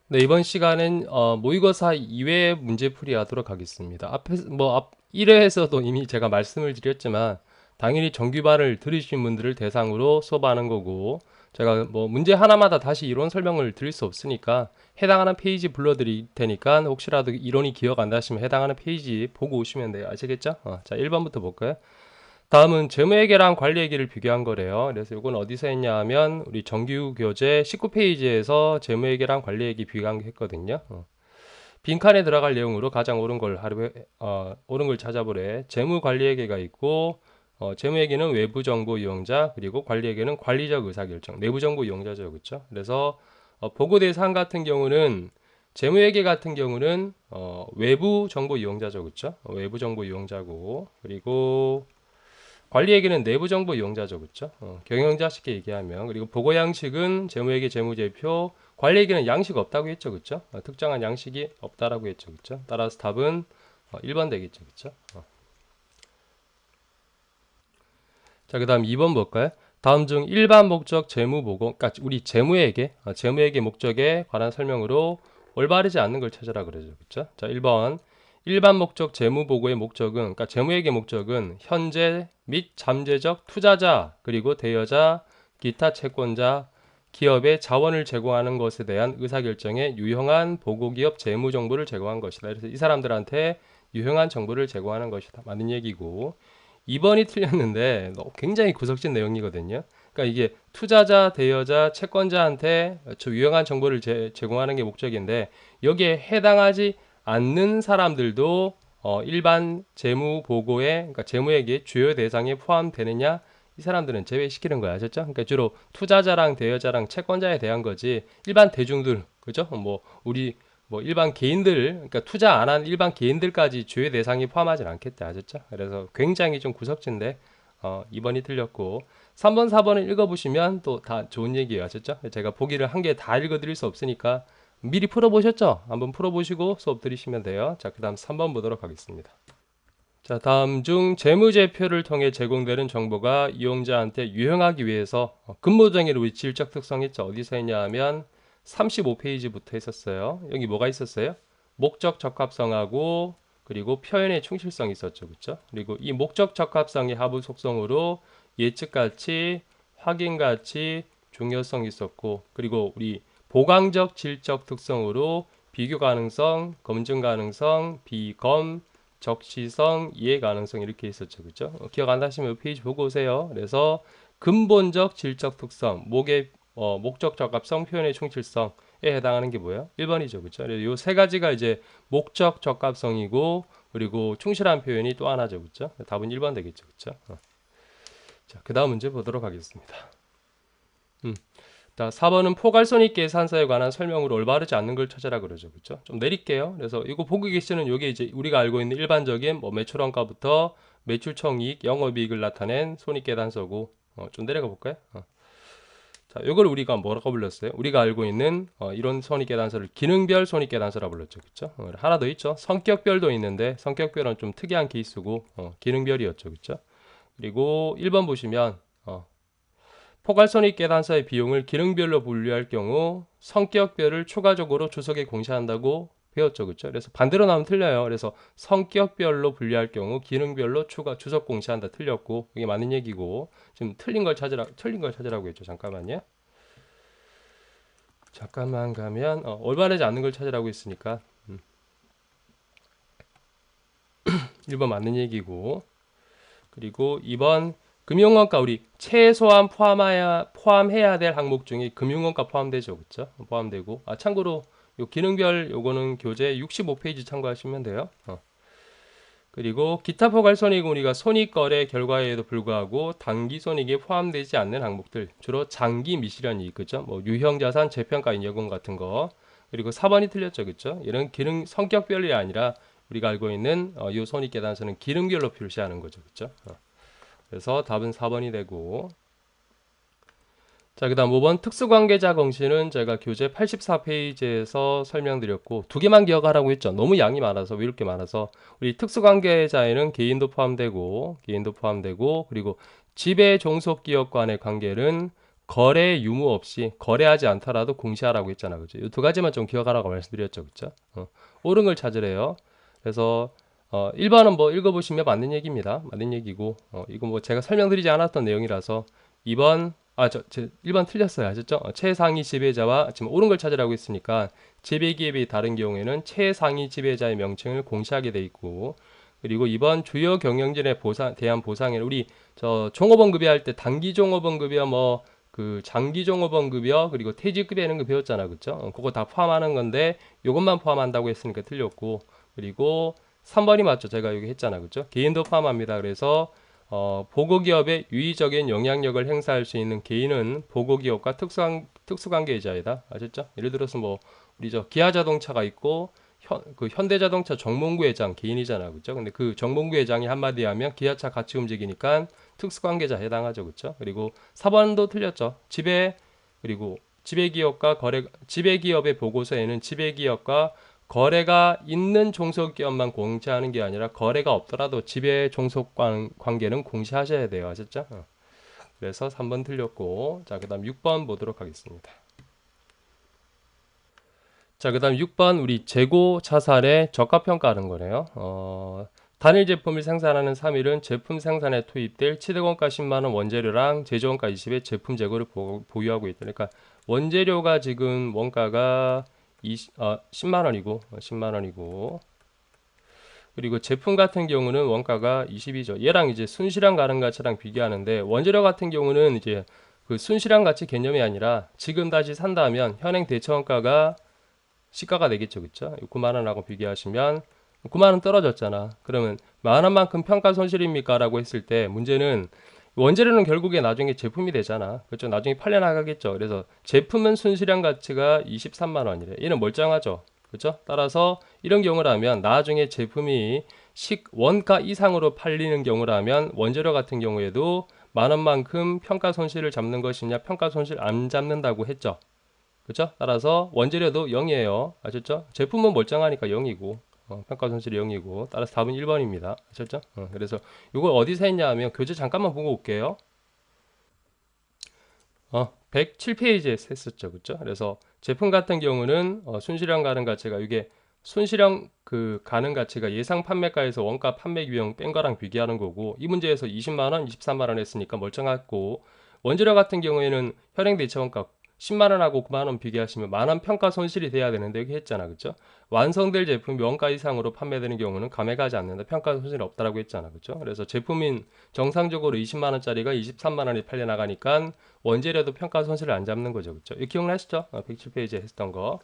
네, 이번 시간은 모의고사 2회 문제풀이 하도록 하겠습니다. 앞 1회에서도 이미 제가 말씀을 드렸지만 당연히 정규반을 들으신 분들을 대상으로 수업하는 거고 제가 뭐 문제 하나마다 다시 이론 설명을 드릴 수 없으니까 해당하는 페이지 불러드릴 테니까 혹시라도 이론이 기억 안 나시면 해당하는 페이지 보고 오시면 돼요. 아시겠죠? 자, 1번부터 볼까요? 다음은 재무회계랑 관리회계를 비교한 거래요. 그래서 이건 어디서 했냐 하면 우리 정규 교재 19페이지에서 재무회계랑 관리회계 비교한 게 했거든요. 빈칸에 들어갈 내용으로 가장 옳은 걸 찾아보래. 재무관리회계가 있고 재무회계는 외부 정보 이용자 그리고 관리회계는 관리적 의사결정 내부 정보 이용자죠. 그렇죠? 그래서 보고 대상 같은 경우는 재무회계 같은 경우는 외부 정보 이용자죠. 그렇죠? 외부 정보 이용자고 그리고 관리회계는 내부 정보 이용자죠. 그렇죠? 경영자 쉽게 얘기하면 그리고 보고 양식은 재무회계 재무제표 관리회계는 양식 없다고 했죠. 그렇죠? 특정한 양식이 없다라고 했죠. 그렇죠? 따라서 답은 1번 되겠죠. 그렇죠? 자, 그다음 2번 볼까요? 다음 중 일반 목적 재무 보고 그러니까 우리 재무회계 목적에 관한 설명으로 올바르지 않는 걸 찾으라 그러죠. 그렇죠? 자, 1번 일반 목적 재무 보고의 목적은 그러니까 재무회계 목적은 현재 및 잠재적 투자자 그리고 대여자, 기타 채권자, 기업의 자원을 제공하는 것에 대한 의사결정에 유용한 보고기업 재무 정보를 제공한 것이다. 그래서 이 사람들한테 유용한 정보를 제공하는 것이다. 맞는 얘기고 2번이 틀렸는데 굉장히 구석진 내용이거든요. 그러니까 이게 투자자, 대여자, 채권자한테 유용한 정보를 제공하는 게 목적인데 여기에 해당하지 않는 사람들도 일반 재무 보고에 그러니까 재무회계 주요 대상에 포함되느냐 이 사람들은 제외시키는 거야. 아셨죠? 그러니까 주로 투자자랑 대여자랑 채권자에 대한 거지 일반 대중들 그죠? 뭐 우리 뭐 일반 개인들 그러니까 투자 안 한 일반 개인들까지 주요 대상이 포함하진 않겠다. 아셨죠? 그래서 굉장히 좀 구석진데 2번이 틀렸고 3번 4번을 읽어보시면 또 다 좋은 얘기예요. 아셨죠? 제가 보기를 한 개 다 읽어드릴 수 없으니까 미리 풀어보셨죠? 한번 풀어보시고 수업 들으시면 돼요. 자, 그 다음 3번 보도록 하겠습니다. 자, 다음 중 재무제표를 통해 제공되는 정보가 이용자한테 유용하기 위해서 근무정의를 우리 질적 특성 있죠? 어디서 했냐 하면 35페이지부터 했었어요. 여기 뭐가 있었어요? 목적 적합성하고 그리고 표현의 충실성이 있었죠. 그렇죠? 그리고 이 목적 적합성의 하부 속성으로 예측 가치, 확인 가치, 중요성이 있었고 그리고 우리 보강적 질적 특성으로 비교 가능성, 검증 가능성, 비검, 적시성, 이해 가능성 이렇게 있었죠. 그죠? 기억 안 나시면 이 페이지 보고 오세요. 그래서 근본적 질적 특성, 목적 적합성, 표현의 충실성에 해당하는 게 뭐예요? 1번이죠. 그죠? 이 세 가지가 이제 목적 적합성이고 그리고 충실한 표현이 또 하나죠. 그죠? 답은 1번 되겠죠. 그죠? 자, 그다음 문제 보도록 하겠습니다. 자, 4번은 포괄손익 계산서에 관한 설명으로 올바르지 않는 걸 찾아라 그러죠. 그렇죠? 좀 내릴게요. 그래서 이거 보고 계시는 요게 이제 우리가 알고 있는 일반적인 뭐 매출원가부터 매출총이익, 영업이익을 나타낸 손익계산서고 좀 내려가 볼까요? 자, 이걸 우리가 뭐라고 불렀어요? 우리가 알고 있는 이런 손익계산서를 기능별 손익계산서라고 불렀죠. 그렇죠? 하나 더 있죠. 성격별도 있는데 성격별은 좀 특이한 케이스고 기능별이었죠. 그렇죠? 그리고 1번 보시면 포괄손익 계산서의 비용을 기능별로 분류할 경우 성격별을 추가적으로 주석에 공시한다고 배웠죠. 그렇죠? 그래서 반대로 나오면 틀려요. 그래서 성격별로 분류할 경우 기능별로 주석 공시한다 틀렸고 이게 맞는 얘기고 지금 틀린 걸 찾으라고 했죠. 잠깐만요. 잠깐만 가면 올바르지 않는 걸 찾으라고 했으니까 1번 맞는 얘기고 그리고 2번 금융원가 우리 최소한 포함해야 될 항목 중에 금융원가 포함되죠. 그렇죠? 포함되고 참고로 요 기능별 요거는 교재 65페이지 참고하시면 돼요. 그리고 기타 포괄손익은 우리가 손익거래 결과에도 불구하고 당기손익에 포함되지 않는 항목들 주로 장기 미실현이익 그죠? 뭐 유형자산 재평가 인여금 같은 거 그리고 4번이 틀렸죠. 그죠? 이런 기능 성격별이 아니라 우리가 알고 있는 요 손익계산서는 기능별로 표시하는 거죠. 그죠? 그래서 답은 4번이 되고 자, 그 다음 5번 특수관계자 공시는 제가 교재 84페이지에서 설명드렸고 두 개만 기억하라고 했죠. 너무 양이 많아서 왜 이렇게 많아서 우리 특수관계자에는 개인도 포함되고 그리고 지배 종속기업 간의 관계는 거래 유무 없이 거래하지 않더라도 공시하라고 했잖아. 그죠? 이 두 가지만 좀 기억하라고 말씀드렸죠. 그죠? 옳은 걸 찾으래요. 그래서 1번은 뭐 읽어보시면 맞는 얘기입니다. 맞는 얘기고 이거 뭐 제가 설명드리지 않았던 내용이라서 2번 1번 틀렸어요. 아셨죠? 최상위 지배자와 지금 옳은 걸 찾으라고 했으니까 지배기업이 다른 경우에는 최상위 지배자의 명칭을 공시하게 돼 있고 그리고 2번 주요 경영진에 대한 보상에 우리 종업원급여 할 때 단기 종업원급여 뭐 그 장기 종업원급여 그리고 퇴직급여 이런 거 배웠잖아. 그쵸? 그거 다 포함하는 건데 요것만 포함한다고 했으니까 틀렸고 그리고 3번이 맞죠. 제가 여기 했잖아. 그쵸? 개인도 포함합니다. 그래서 보고기업에 유의적인 영향력을 행사할 수 있는 개인은 보고기업과 특수관계자이다. 아셨죠? 예를 들어서 뭐 우리 기아자동차가 있고 그 현대자동차 정몽구 회장 개인이잖아. 그죠? 근데 그 정몽구 회장이 한마디 하면 기아차 같이 움직이니까 특수관계자 해당하죠. 그죠? 그리고 4번도 틀렸죠. 그리고 지배기업의 보고서에는 지배기업과 거래가 있는 종속기업만 공시하는 게 아니라 거래가 없더라도 지배 종속 관계는 공시하셔야 돼요. 아셨죠? 그래서 3번 틀렸고 자, 그다음 6번 보도록 하겠습니다. 자, 그다음 6번 우리 재고 자산의 저가평가하는 거네요. 단일 제품을 생산하는 3일은 제품 생산에 투입될 취득원가 10만원 원재료랑 제조원가 20의 제품 재고를 보유하고 있다. 그러니까 원재료가 지금 원가가 10만원이고 그리고 제품 같은 경우는 원가가 20이죠. 얘랑 이제 순실현 가능 가치랑 비교하는데 원재료 같은 경우는 이제 그 순실현 가치 개념이 아니라 지금 다시 산다면 현행 대처원가가 시가가 되겠죠. 그쵸? 9만원하고 비교하시면 9만원 떨어졌잖아. 그러면 만원만큼 평가 손실입니까? 라고 했을 때 문제는 원재료는 결국에 나중에 제품이 되잖아. 그렇죠? 나중에 팔려나가겠죠. 그래서 제품은 순실현 가치가 23만원이래. 얘는 멀쩡하죠. 그렇죠? 따라서 이런 경우라면 나중에 제품이 원가 이상으로 팔리는 경우라면 원재료 같은 경우에도 만원만큼 평가 손실을 잡는 것이냐 평가 손실 안 잡는다고 했죠. 그렇죠? 따라서 원재료도 0이에요. 아셨죠? 제품은 멀쩡하니까 0이고 평가 손실이 0이고 따라서 답은 1번입니다. 아셨죠? 그래서 이걸 어디서 했냐 하면 교재 잠깐만 보고 올게요. 107페이지에 했었죠. 그렇죠? 그래서 제품 같은 경우는 순실현 가능 가치가 이게 순실현 그 가능 가치가 예상 판매가에서 원가 판매 비용 뺀 거랑 비교하는 거고 이 문제에서 20만원, 23만원 했으니까 멀쩡하고 원재료 같은 경우에는 현행 대체원가 10만원하고 9만원 비교하시면 만원 평가 손실이 돼야 되는데 여기 했잖아. 그쵸? 완성될 제품이 원가 이상으로 판매되는 경우는 감액하지 않는다. 평가 손실이 없다라고 했잖아. 그쵸? 그래서 제품인 정상적으로 20만원짜리가 23만원이 팔려나가니까 원재료도 평가 손실을 안 잡는 거죠. 그쵸? 이거 기억나시죠? 107페이지에 했던 거.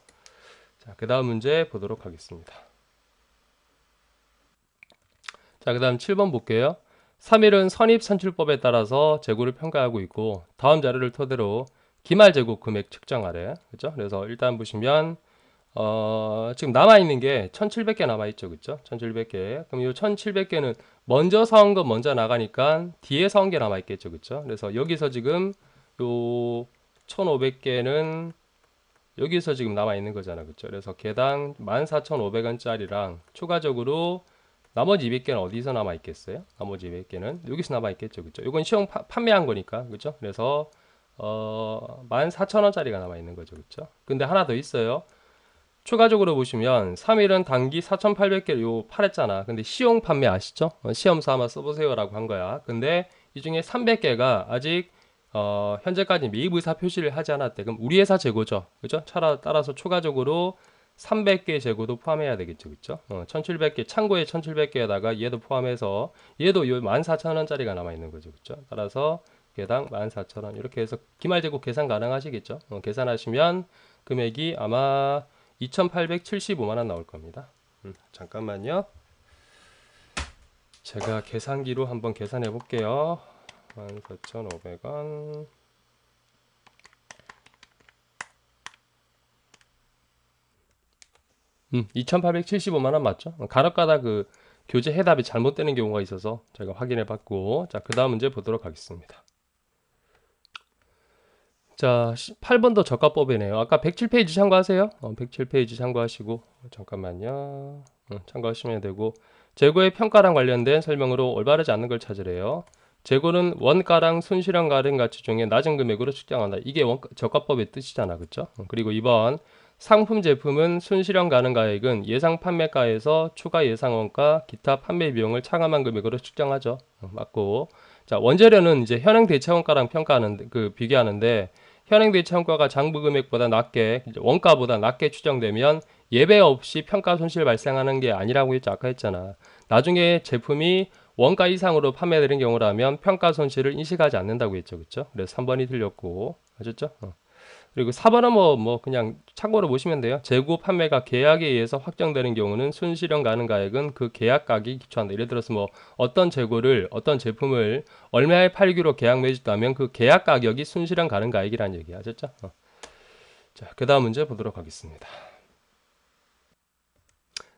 자, 그 다음 문제 보도록 하겠습니다. 자, 그 다음 7번 볼게요. 3일은 선입선출법에 따라서 재고를 평가하고 있고 다음 자료를 토대로 기말 재고 금액 측정하래. 그죠? 그래서 일단 보시면 지금 남아있는 게 1700개 남아있죠. 그죠? 1700개. 그럼 이 1700개는 먼저 사온 거 먼저 나가니까 뒤에 사온 게 남아있겠죠. 그죠? 그래서 여기서 지금 요 1500개는 여기서 지금 남아있는 거잖아. 그죠? 그래서 개당 14,500원짜리랑 추가적으로 나머지 200개는 어디서 남아있겠어요? 나머지 200개는 여기서 남아있겠죠. 그죠? 이건 시용 판매한 거니까. 그죠? 그래서 14,000원짜리가 남아있는 거죠. 그쵸? 근데 하나 더 있어요. 추가적으로 보시면 3일은 단기 4,800개를 요 팔았잖아. 근데 시용 판매 아시죠? 시험 삼아 써보세요 라고 한 거야. 근데 이 중에 300개가 아직 현재까지 매입 의사 표시를 하지 않았대. 그럼 우리 회사 재고죠. 그죠? 따라서 추가적으로 300개 재고도 포함해야 되겠죠. 그쵸? 1700개, 창고에 1700개에다가 얘도 포함해서 얘도 요 14,000원짜리가 남아있는 거죠. 그쵸? 따라서 개당 14,000원 이렇게 해서 기말재고 계산 가능하시겠죠? 계산하시면 금액이 아마 2,875만원 나올 겁니다. 잠깐만요. 제가 계산기로 한번 계산해 볼게요. 14,500원 2,875만원 맞죠? 간혹가다 그 교재 해답이 잘못되는 경우가 있어서 제가 확인해 봤고 자, 그 다음 문제 보도록 하겠습니다. 자, 8번도 저가법이네요. 아까 107페이지 참고하세요. 107페이지 참고하시고 잠깐만요. 참고하시면 되고 재고의 평가랑 관련된 설명으로 올바르지 않는 걸 찾으래요. 재고는 원가랑 순실현 가능 가치 중에 낮은 금액으로 측정한다. 이게 저가법의 뜻이잖아. 그쵸? 그리고 2번 상품 제품은 순실현 가능 가액은 예상 판매가에서 추가 예상 원가, 기타 판매 비용을 차감한 금액으로 측정하죠. 맞고. 자, 원재료는 이제 현행 대체 원가랑 평가하는 비교하는데 현행 대체 원가가 장부 금액보다 낮게 원가보다 낮게 추정되면 예외 없이 평가 손실 발생하는 게 아니라고 했죠. 아까 했잖아. 나중에 제품이 원가 이상으로 판매되는 경우라면 평가 손실을 인식하지 않는다고 했죠. 그쵸? 그래서 3번이 틀렸고. 아셨죠? 그리고 4번은 그냥 참고로 보시면 돼요. 재고 판매가 계약에 의해서 확정되는 경우는 순실현 가능 가액은 그 계약 가격이 기초한다. 예를 들어서 어떤 재고를, 어떤 제품을 얼마에 팔기로 계약 맺었다면 그 계약 가격이 순실현 가능 가액이라는 얘기 아셨죠? 자, 그 다음 문제 보도록 하겠습니다.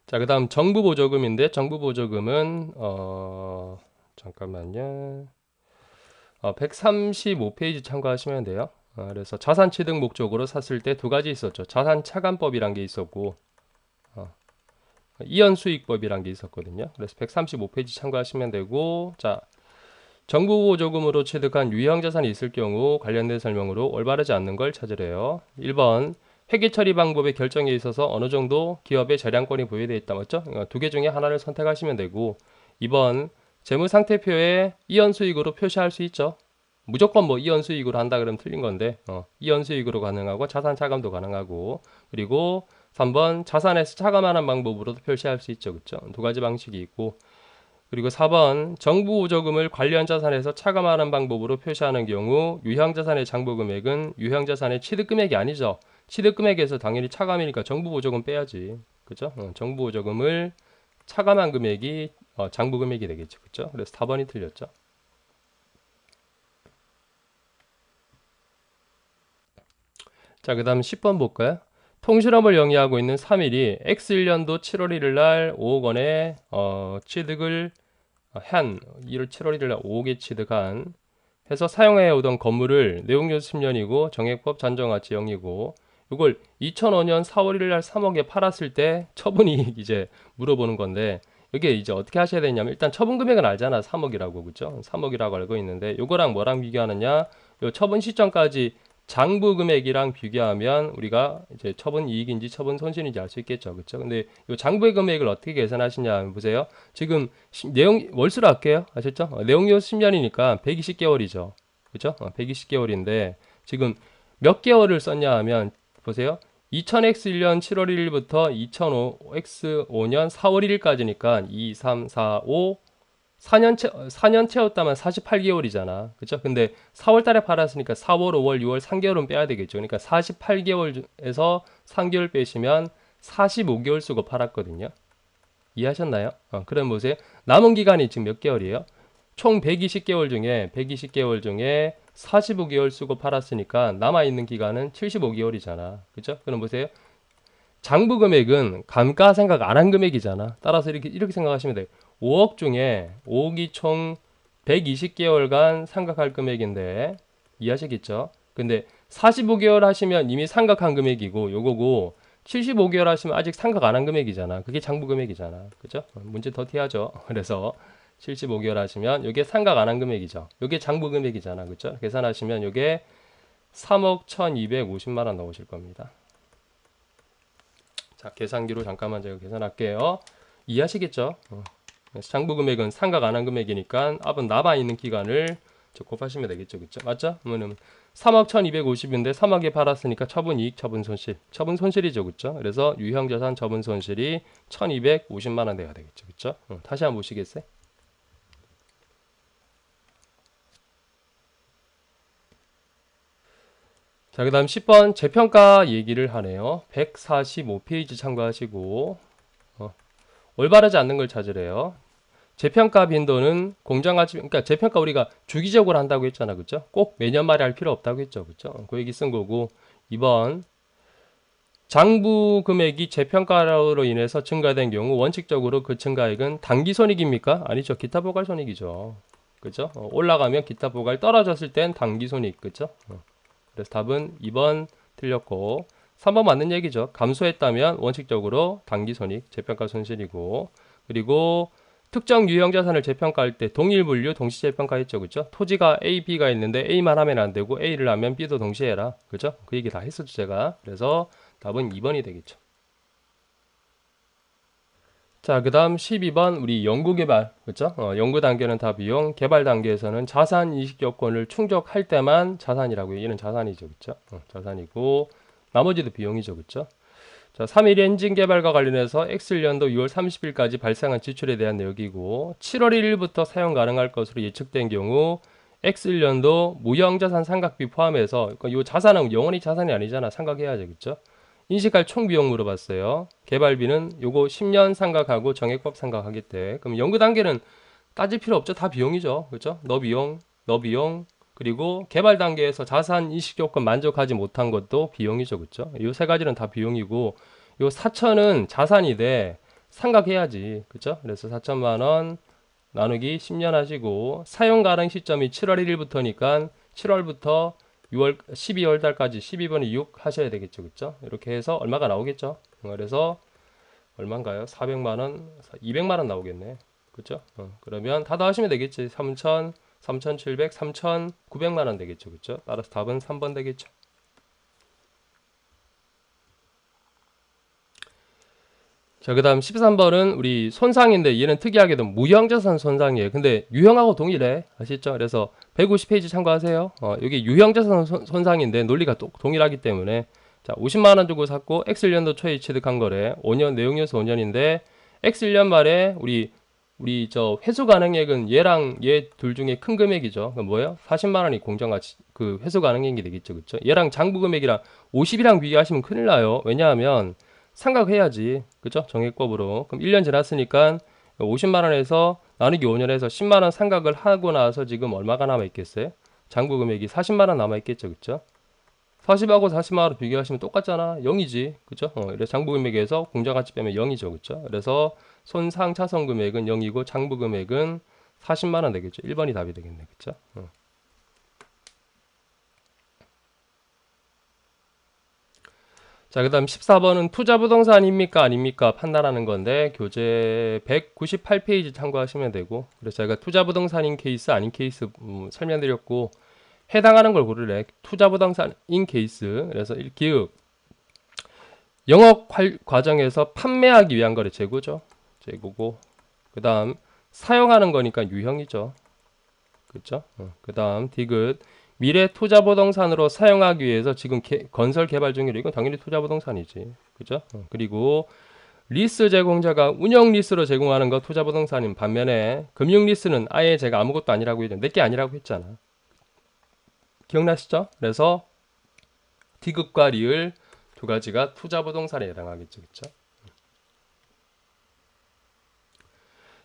자, 그 다음 정부 보조금인데 정부 보조금은 잠깐만요. 135페이지 참고하시면 돼요. 그래서 자산 취득 목적으로 샀을 때 두 가지 있었죠. 자산 차감법이란 게 있었고 이연 수익법이란 게 있었거든요. 그래서 135페이지 참고하시면 되고, 자, 정부 보조금으로 취득한 유형 자산이 있을 경우 관련된 설명으로 올바르지 않는 걸 찾으래요. 1번 회계 처리 방법의 결정에 있어서 어느 정도 기업의 재량권이 보유되어 있다. 맞죠? 두 개 중에 하나를 선택하시면 되고, 2번 재무상태표에 이연 수익으로 표시할 수 있죠. 무조건 이연 수익으로 한다 그러면 틀린 건데 이연 수익으로 가능하고 자산 차감도 가능하고, 그리고 3번 자산에서 차감하는 방법으로도 표시할 수 있죠. 그쵸? 두 가지 방식이 있고, 그리고 4번 정부 보조금을 관련 자산에서 차감하는 방법으로 표시하는 경우 유형 자산의 장부 금액은 유형 자산의 취득 금액이 아니죠. 취득 금액에서 당연히 차감이니까 정부 보조금 빼야지. 그죠? 정부 보조금을 차감한 금액이 장부 금액이 되겠죠. 그죠? 그래서 4번이 틀렸죠. 자, 그 다음 10번 볼까요? 통실업을 영위하고 있는 3일이 X1년도 7월 1일 날 5억 원의 취득을 한 1월 7월 1일 날 5억에 취득한 해서 사용해 오던 건물을 내용요소 10년이고 정액법 잔정가치 0이고 이걸 2005년 4월 1일 날 3억에 팔았을 때 처분이익 이제 물어보는 건데 이게 이제 어떻게 하셔야 되냐면 일단 처분 금액은 알잖아. 3억이라고. 그죠? 3억이라고 알고 있는데 요거랑 뭐랑 비교하느냐? 요 처분 시점까지 장부 금액이랑 비교하면 우리가 이제 처분 이익인지 처분 손실인지 알 수 있겠죠. 그렇죠? 근데 이 장부의 금액을 어떻게 계산하시냐 보세요. 지금 내용 월수로 할게요. 아셨죠? 내용료 10년이니까 120개월이죠. 그렇죠? 120개월인데 지금 몇 개월을 썼냐 하면 보세요. 2000X1년 7월 1일부터 2005X5년 4월 1일까지니까 2, 3, 4, 5 4년 채웠다면 48개월이잖아. 그쵸? 근데 4월 달에 팔았으니까 4월, 5월, 6월 3개월은 빼야 되겠죠. 그러니까 48개월에서 3개월 빼시면 45개월 쓰고 팔았거든요. 이해하셨나요? 그럼 보세요. 남은 기간이 지금 몇 개월이에요? 총 120개월 중에 45개월 쓰고 팔았으니까 남아있는 기간은 75개월이잖아. 그쵸? 그럼 보세요. 장부 금액은 감가 생각 안 한 금액이잖아. 따라서 이렇게 생각하시면 돼요. 5억 중에 5억이 총 120개월간 상각할 금액인데 이해하시겠죠? 근데 45개월 하시면 이미 상각한 금액이고 요거고 75개월 하시면 아직 상각 안 한 금액이잖아. 그게 장부 금액이잖아. 그죠? 문제 더 티하죠. 그래서 75개월 하시면 요게 상각 안 한 금액이죠. 요게 장부 금액이잖아. 그죠? 계산하시면 요게 3억 1250만 원 나오실 겁니다. 자, 계산기로 잠깐만 제가 계산할게요. 이해하시겠죠? 장부 금액은 상각 안 한 금액이니까 앞은 남아있는 기간을 곱하시면 되겠죠. 그쵸? 맞죠? 그러면 3억 1250인데 3억에 팔았으니까 처분 이익, 처분 손실. 처분 손실이죠. 그쵸? 그래서 유형 자산 처분 손실이 1250만 원 돼야 되겠죠. 그쵸? 다시 한번 보시겠어요? 자, 그 다음 10번 재평가 얘기를 하네요. 145페이지 참고하시고 올바르지 않는 걸 찾으래요. 재평가 빈도는 공정가치, 그러니까 재평가 우리가 주기적으로 한다고 했잖아. 그죠? 꼭 매년 말에 할 필요 없다고 했죠. 그죠? 그 얘기 쓴 거고 2번 장부 금액이 재평가로 인해서 증가된 경우 원칙적으로 그 증가액은 단기 손익입니까? 아니죠. 기타 보갈 손익이죠. 그죠? 올라가면 기타 보갈, 떨어졌을 땐 단기 손익. 그죠? 그래서 답은 2번 틀렸고 3번 맞는 얘기죠. 감소했다면 원칙적으로 단기 손익, 재평가 손실이고, 그리고 특정 유형 자산을 재평가할 때 동일 분류 동시 재평가했죠. 그죠? 토지가 A, B가 있는데 A만 하면 안 되고 A를 하면 B도 동시에 해라. 그죠? 그 얘기 다 했었죠, 제가. 그래서 답은 2번이 되겠죠. 자, 그 다음 12번 우리 연구개발, 그죠? 연구 단계는 다 비용, 개발 단계에서는 자산 인식 요건을 충족할 때만 자산이라고요. 얘는 자산이죠, 그죠? 자산이고 나머지도 비용이죠, 그죠? 자, 3일 엔진 개발과 관련해서 X년도 6월 30일까지 발생한 지출에 대한 내역이고 7월 1일부터 사용 가능할 것으로 예측된 경우 X년도 무형자산 상각비 포함해서 그러니까 이 자산은 영원히 자산이 아니잖아. 상각해야죠, 그죠? 인식할 총 비용 물어봤어요. 개발비는 요거 10년 상각하고 정액법 상각하기 때. 그럼 연구 단계는 따질 필요 없죠. 다 비용이죠. 그죠? 너 비용, 너 비용. 그리고 개발 단계에서 자산 인식 요건 만족하지 못한 것도 비용이죠. 그죠? 요 세 가지는 다 비용이고 요 4천은 자산이 돼. 상각해야지. 그죠? 그래서 4천만 원 나누기 10년 하시고 사용 가능 시점이 7월 1일부터니까 7월부터 6월 12월 달까지 12번에 6 하셔야 되겠죠. 그쵸? 이렇게 해서 얼마가 나오겠죠? 그래서 얼마인가요? 400만 원, 200만 원 나오겠네. 그쵸? 그러면 다 더하시면 되겠지. 3,000, 3,700, 3,900만 원 되겠죠. 그쵸? 따라서 답은 3번 되겠죠. 자, 그 다음 13번은 우리 손상인데 얘는 특이하게도 무형자산 손상이에요. 근데 유형하고 동일해. 아시죠? 그래서 150페이지 참고하세요. 여기 유형자산 손상인데 논리가 동일하기 때문에 자, 50만원 주고 샀고 X1년도 초에 취득한 거래. 5년 내용연수 5년인데 X1년 말에 우리 저 회수 가능액은 얘랑 얘 둘 중에 큰 금액이죠. 그 뭐예요? 40만원이 공정가치 그 회수 가능액이 되겠죠. 그쵸? 얘랑 장부 금액이랑 50이랑 비교하시면 큰일 나요. 왜냐하면 상각해야지. 그죠? 정액법으로. 그럼 1년 지났으니까 50만원에서 나누기 5년에서 10만원 상각을 하고 나서 지금 얼마가 남아있겠어요? 장부 금액이 40만원 남아있겠죠. 그죠? 40하고 40만원 비교하시면 똑같잖아. 0이지. 그죠? 그래서 장부 금액에서 공정가치 빼면 0이죠. 그죠? 그래서 손상 차손 금액은 0이고 장부 금액은 40만원 되겠죠. 1번이 답이 되겠네. 그죠? 자, 그 다음 14번은 투자 부동산입니까? 아닙니까? 판단하는 건데, 교재 198페이지 참고하시면 되고, 그래서 제가 투자 부동산인 케이스, 아닌 케이스 설명드렸고, 해당하는 걸 고르래. 투자 부동산인 케이스. 그래서 기획. 영업 과정에서 판매하기 위한 거래. 재고죠. 재고고. 그 다음, 사용하는 거니까 유형이죠. 그렇죠? 그 다음, 디귿. 미래 투자부동산으로 사용하기 위해서 지금 건설 개발 중이래. 이건 당연히 투자부동산이지. 그죠? 그리고 리스 제공자가 운영 리스로 제공하는 거 투자부동산인 반면에 금융 리스는 아예 제가 아무것도 아니라고 했잖아. 내게 아니라고 했잖아. 기억나시죠? 그래서 디귿과 리을 두 가지가 투자부동산에 해당하겠죠. 그쵸?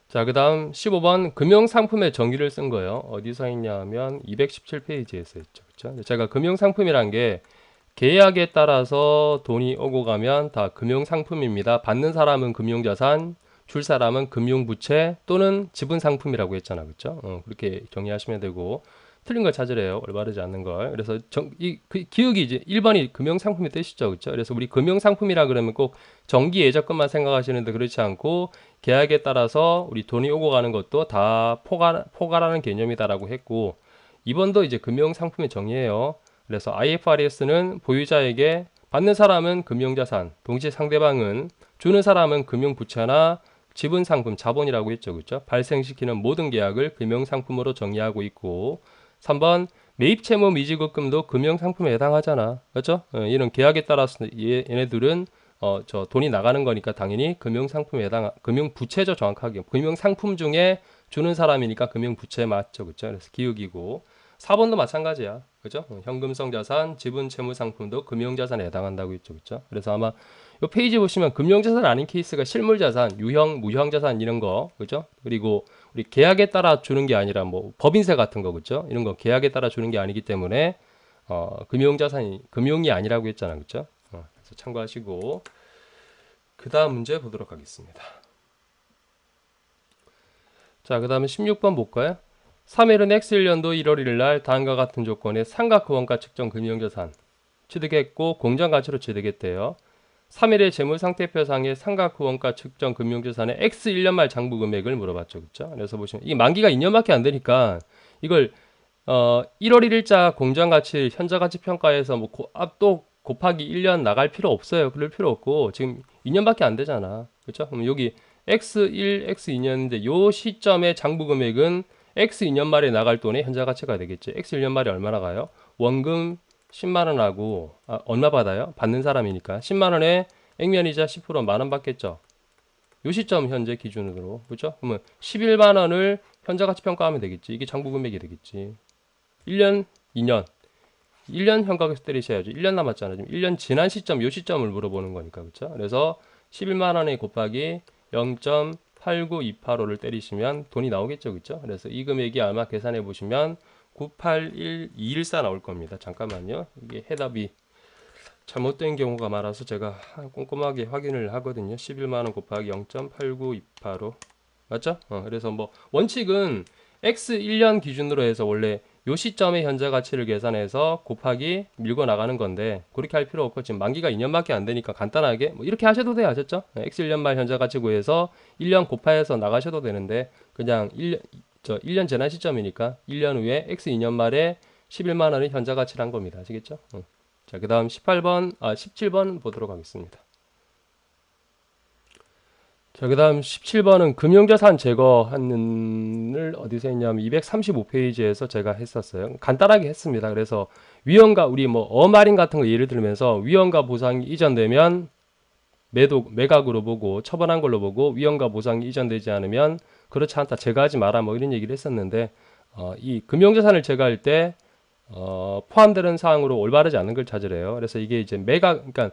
자, 그 다음 15번 금융상품의 정의를 쓴 거예요. 어디서 했냐면 217페이지에서 했죠. 그쵸? 제가 금융상품이란 게 계약에 따라서 돈이 오고 가면 다 금융상품입니다. 받는 사람은 금융자산, 줄 사람은 금융부채 또는 지분상품이라고 했잖아. 그쵸? 그렇게 정의하시면 되고 틀린 걸 찾으래요. 올바르지 않는 걸. 그래서 기억이 이제 1번이 금융상품의 뜻이죠. 그쵸? 그래서 우리 금융상품이라 그러면 꼭 정기 예적금만 생각하시는데 그렇지 않고 계약에 따라서 우리 돈이 오고 가는 것도 다 포괄하는 개념이다라고 했고 2번도 이제 금융상품의 정의예요. 그래서 IFRS는 보유자에게 받는 사람은 금융자산, 동시에 상대방은 주는 사람은 금융부채나 지분상품, 자본이라고 했죠. 그렇죠? 발생시키는 모든 계약을 금융상품으로 정의하고 있고 3번 매입채무 미지급금도 금융상품에 해당하잖아. 그렇죠? 이런 계약에 따라서 얘네들은 저 돈이 나가는 거니까 당연히 금융상품에 금융부채죠. 정확하게. 금융상품 중에 주는 사람이니까 금융부채 맞죠. 그렇죠? 그래서 기억이고 4번도 마찬가지야. 그죠? 현금성 자산, 지분 채무 상품도 금융자산에 해당한다고 했죠. 그죠? 그래서 아마 이 페이지 보시면 금융자산 아닌 케이스가 실물자산, 유형, 무형자산 이런 거. 그죠? 그리고 우리 계약에 따라 주는 게 아니라 뭐 법인세 같은 거. 그죠? 이런 거 계약에 따라 주는 게 아니기 때문에 금융자산이 금융이 아니라고 했잖아. 그죠? 그래서 참고하시고 그 다음 문제 보도록 하겠습니다. 자, 그 다음에 16번 볼까요? 3일은 X1년도 1월 1일 날 다음과 같은 조건의 삼각 원가 측정 금융자산 취득했고 공정가치로 취득했대요. 3일의 재무상태표상의 삼각후원가 측정 금융자산의 X 1년 말 장부 금액을 물어봤죠. 그렇죠? 그래서 보시면 이 만기가 2년밖에 안 되니까 이걸 1월 1일자 공정가치 현저가치 평가에서 뭐 또 곱하기 1년 나갈 필요 없어요. 그럴 필요 없고 지금 2년밖에 안 되잖아. 그렇죠? 그럼 여기 X1, X2년인데 요 시점의 장부 금액은 X2년 말에 나갈 돈의 현저가치가 되겠죠. X1년 말에 얼마 나가요? 원금 10만 원하고 얼마 받아요? 받는 사람이니까 10만 원에 액면이자 10% 만 원 받겠죠. 요 시점 현재 기준으로 그렇죠? 그러면 11만 원을 현저가치 평가하면 되겠지. 이게 장부 금액이 되겠지. 1년, 2년. 1년 현각에서 때리셔야죠. 1년 남았잖아요. 지금 1년 지난 시점, 요 시점을 물어보는 거니까. 그렇죠? 그래서 11만 원에 곱하기 0.89285를 때리시면 돈이 나오겠죠. 그렇죠? 그래서 이 금액이 아마 계산해 보시면 981214 나올 겁니다. 잠깐만요. 이게 해답이 잘못된 경우가 많아서 제가 꼼꼼하게 확인을 하거든요. 11만 원 곱하기 0.89285 맞죠? 그래서 뭐 원칙은 X 1년 기준으로 해서 원래 요 시점의 현재 가치를 계산해서 곱하기 밀고 나가는 건데 그렇게 할 필요 없고 지금 만기가 2년밖에 안 되니까 간단하게 뭐 이렇게 하셔도 돼요. 아셨죠? X 1년 말 현재 가치 구해서 1년 곱하여서 나가셔도 되는데 그냥 1년 지난 시점이니까 1년 후에 X 2년 말에 11만 원의 현재 가치를 한 겁니다. 아시겠죠? 자, 그 다음 17번 보도록 하겠습니다. 자, 그 다음 17번은 금융자산 제거하는을 어디서 했냐면 235페이지에서 제가 했었어요. 간단하게 했습니다. 그래서 위험과 우리 뭐 어마린 같은 거 예를 들면서 위험과 보상이 이전되면 매각으로 보고 처분한 걸로 보고 위험과 보상이 이전되지 않으면 그렇지 않다. 제거하지 마라. 뭐 이런 얘기를 했었는데 이 금융자산을 제거할 때 포함되는 사항으로 올바르지 않은 걸 찾으래요. 그래서 이게 이제 그러니까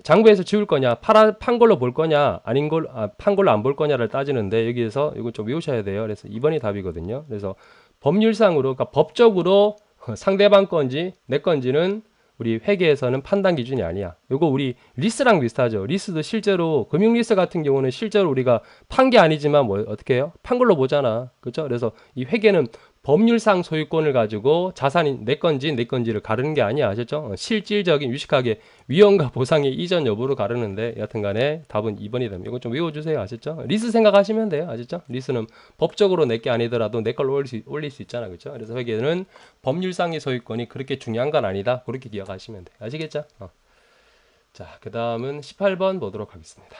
장부에서 지울 거냐, 판 걸로 볼 거냐, 판 걸로 안 볼 거냐를 따지는데 여기에서 이거 좀 외우셔야 돼요. 그래서 2번이 답이거든요. 그래서 법률상으로, 그러니까 법적으로 상대방 건지 내 건지는 우리 회계에서는 판단 기준이 아니야. 이거 우리 리스랑 비슷하죠. 리스도 실제로 금융 리스 같은 경우는 실제로 우리가 판 게 아니지만 뭐 어떻게 해요? 판 걸로 보잖아. 그렇죠? 그래서 이 회계는 법률상 소유권을 가지고 자산이 내 건지를 가르는 게 아니야. 아셨죠? 실질적인 유식하게 위험과 보상의 이전 여부로 가르는데 여튼간에 답은 2번이 됩니다. 이거 좀 외워주세요. 아셨죠? 리스 생각하시면 돼요. 아셨죠? 리스는 법적으로 내 게 아니더라도 내 걸로 올릴 수 있잖아. 그렇죠? 그래서 회계는 법률상의 소유권이 그렇게 중요한 건 아니다. 그렇게 기억하시면 돼요. 아시겠죠? 자, 그 다음은 18번 보도록 하겠습니다.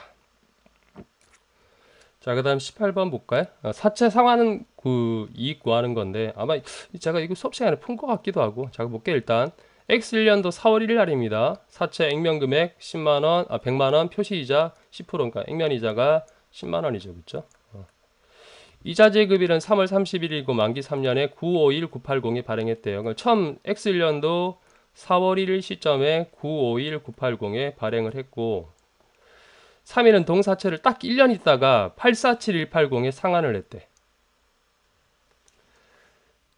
자, 그 다음 18번 볼까요? 사채 상환은 그 이익 구하는 건데 아마 제가 이거 수업 시간에 푼 것 같기도 하고. 자, 볼게요. 일단 X1년도 4월 1일 날입니다. 사채 액면 금액 10만원, 100만원, 표시이자 10%, 그러니까 액면 이자가 10만원이죠. 그쵸? 이자 제급일은 3월 31일이고 만기 3년에 951980에 발행했대요. 그러니까 처음 X1년도 4월 1일 시점에 951980에 발행을 했고 3일은 동사채를 딱 1년 있다가 847180에 상환을 했대.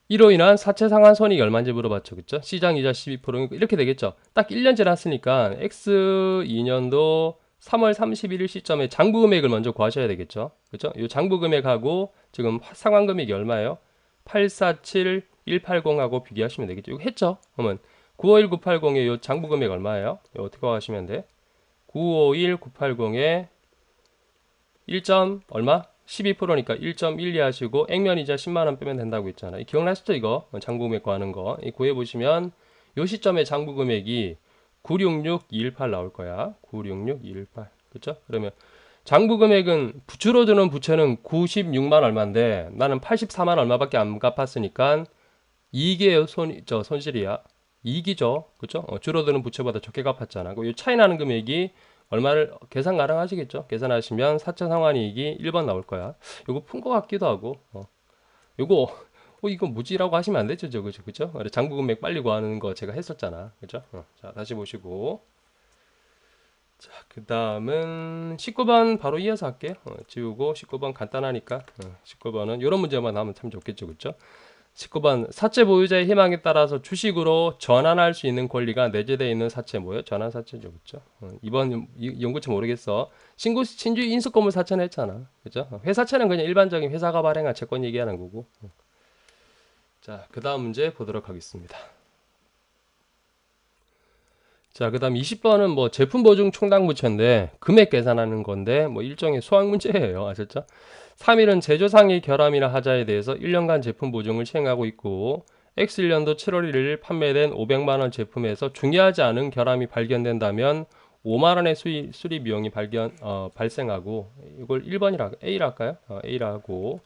이로 인한 사채 상환 손익이 얼마인지 물어봤죠. 그쵸? 시장이자 12% 이렇게 되겠죠. 딱 1년 지났으니까 X2년도 3월 31일 시점에 장부 금액을 먼저 구하셔야 되겠죠. 그쵸? 이 장부 금액하고 지금 상환 금액이 얼마예요? 847180하고 비교하시면 되겠죠. 이거 했죠? 그러면 951980의 이 장부 금액 얼마예요? 이거 어떻게 구하시면 돼? 951980에 1. 얼마? 12%니까 1.12 하시고 액면이자 10만원 빼면 된다고 했잖아. 기억나시죠? 이거 장부금액 구하는 거 구해보시면 요 시점에 장부금액이 966218 나올 거야. 966218 그쵸? 그러면 장부금액은 줄어드는 부채는 96만 얼마인데 나는 84만 얼마밖에 안 갚았으니까 이게 손실이야. 이익이죠. 그쵸? 줄어드는 부채보다 적게 갚았잖아. 이 차이 나는 금액이 얼마를 계산 가능하시겠죠? 계산하시면 사채 상환이익이 1번 나올 거야. 요거 푼 것 같기도 하고. 요거 이거 뭐지라고 하시면 안 되죠, 그죠? 그죠? 장부 금액 빨리 구하는 거 제가 했었잖아. 그죠? 자, 다시 보시고. 자, 그 다음은 19번 바로 이어서 할게요. 지우고 19번 간단하니까 19번은 이런 문제만 나오면 참 좋겠죠, 그죠? 19번 사채 보유자의 희망에 따라서 주식으로 전환할 수 있는 권리가 내재되어 있는 사채 뭐예요? 전환 사채죠. 그렇죠? 이번 연구처 모르겠어. 신주 인수권물 사채는 했잖아. 그렇죠? 회사채는 그냥 일반적인 회사가 발행한 채권 얘기하는 거고. 자, 그 다음 문제 보도록 하겠습니다. 자, 그다음 20번은 뭐 제품 보증 총당 부채인데 금액 계산하는 건데 뭐 일종의 수학 문제예요. 아셨죠? 3일은 제조상의 결함이나 하자에 대해서 1년간 제품 보증을 시행하고 있고 X1년도 7월 1일 판매된 500만 원 제품에서 중요하지 않은 결함이 발견된다면 5만 원의 수리 비용이 발생하고 이걸 1번이라 A라 할까요? A라 하고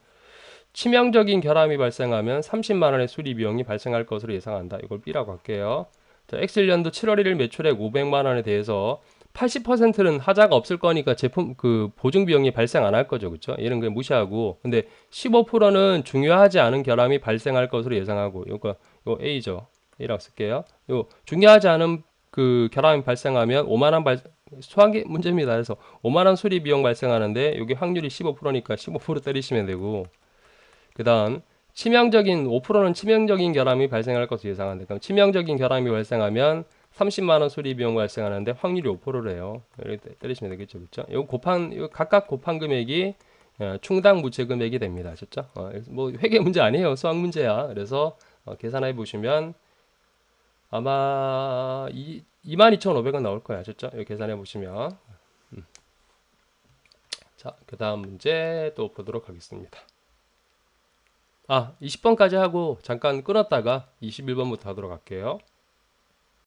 치명적인 결함이 발생하면 30만 원의 수리 비용이 발생할 것으로 예상한다. 이걸 B라고 할게요. 자, X1년도 7월 1일 매출액 500만 원에 대해서 80%는 하자가 없을 거니까 제품 그 보증 비용이 발생 안 할 거죠. 그렇죠? 얘는 그냥 무시하고 근데 15%는 중요하지 않은 결함이 발생할 것으로 예상하고 요거 A죠. A라고 쓸게요. 요 중요하지 않은 그 결함이 발생하면 5만 원 수학의 문제입니다. 그래서 5만 원 수리 비용 발생하는데 여기 확률이 15%니까 15% 때리시면 되고 그다음 치명적인 5%는 치명적인 결함이 발생할 것으로 예상한다. 그럼 치명적인 결함이 발생하면 30만 원 수리 비용 발생하는데 확률이 5%래요. 이렇게 때리시면 되겠죠, 그렇죠? 요 각각 곱한 금액이 충당 부채 금액이 됩니다, 아셨죠? 뭐 회계 문제 아니에요, 수학 문제야. 그래서 계산해 보시면 아마 22,500원 나올 거예요, 아셨죠? 이거 계산해 보시면 자, 그다음 문제 또 보도록 하겠습니다. 20번까지 하고 잠깐 끊었다가 21번부터 하도록 할게요.